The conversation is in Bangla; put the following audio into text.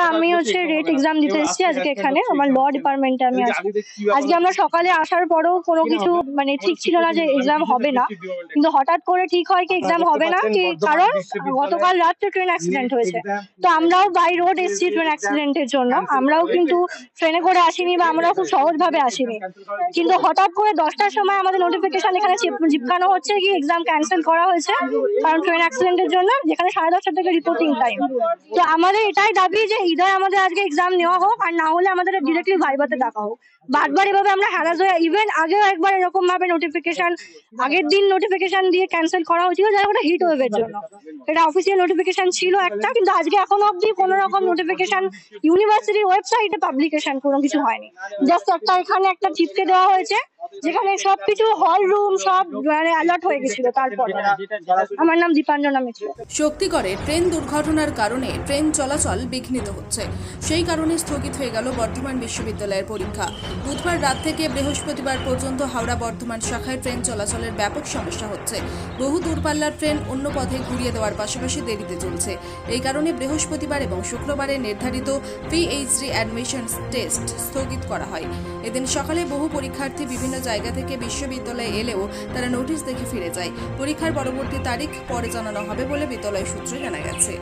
আমি হচ্ছে রেট এক্সাম দিতে এসেছি আজকে এখানে আমার ল ডিপার্টমেন্টে আমি আছি। আজকে আমরা সকালে আসার পরেও কোনো কিছু মানে ঠিক ছিল না যে এক্সাম হবে না, কিন্তু হঠাৎ করে ঠিক হয় কি এক্সাম হবে না, কি কারণ গতকাল রাত্রে ট্রেন অ্যাক্সিডেন্ট হয়েছে। তো আমরাও বাই রোড এসেছি ট্রেন অ্যাক্সিডেন্টের জন্য, আমরাও কিন্তু ট্রেনে করে আসিনি বা আমরাও খুব সহজভাবে আসিনি, কিন্তু হঠাৎ করে 10টার সময় আমাদের নোটিফিকেশন এখানে চিপকানো হচ্ছে কি এক্সাম ক্যান্সেল করা হয়েছে কারণ ট্রেন অ্যাক্সিডেন্টের জন্য, যেখানে 10:30 থেকে রিপোর্টিং টাইম। তো আমাদের এটাই দাবি যে ইদার আমাদের আজকে এক্সাম নেওয়া হোক, আর না হলে আমাদের ডিরেক্টলি ভাইভাতে ডাকা হোক। বারবার এভাবে আমরা হ্যারাস হয়ে, ইভেন আগেও একবার এরকম ভাবে নোটিফিকেশন আগের দিন নোটিফিকেশন দিয়ে ক্যান্সেল করা হয়েছিল যারা ওটা হিট ওয়েভের জন্য, এটা অফিসিয়াল নোটিফিকেশন ছিল একটা, কিন্তু আজকে এখনো অব্দি কোনো রকম নোটিফিকেশন ইউনিভার্সিটির ওয়েবসাইটে পাবলিকেশন কোনো কিছু হয়নি। জাস্ট একটা এখানে একটা চিপকে দেওয়া হয়েছে যেখানে সবকিছু হল রুম সব মানে অ্যালার্ট হয়ে গেছিল। তারপর আমার নাম দীপাঞ্জনা মিত্র। শক্তিগড়ে ট্রেন দুর্ঘটনার কারণে ট্রেন চলাচল বিঘ্নিত হচ্ছে, সেই কারণে স্থগিত হয়ে গেল বর্ধমান বিশ্ববিদ্যালয়ের পরীক্ষা। বুধবার রাত থেকে বৃহস্পতিবার পর্যন্ত হাওড়া বর্ধমান শাখায় ট্রেন চলাচলের ব্যাপক সমস্যা হচ্ছে। বহু দূরপাল্লার ট্রেন অন্য পথে ঘুরিয়ে দেওয়ার পাশাপাশি দেরিতে চলছে। এই কারণে বৃহস্পতিবার এবং শুক্রবারে নির্ধারিত পিএইচডি অ্যাডমিশন টেস্ট স্থগিত করা হয়। এদিন সকালে বহু পরীক্ষার্থী বিভিন্ন জায়গা থেকে বিশ্ববিদ্যালয়ে এলেও তারা নোটিশ দেখে ফিরে যায়। পরীক্ষার পরবর্তী তারিখ পরে জানানো হবে বলে বিদ্যালয় সূত্রে জানা গেছে।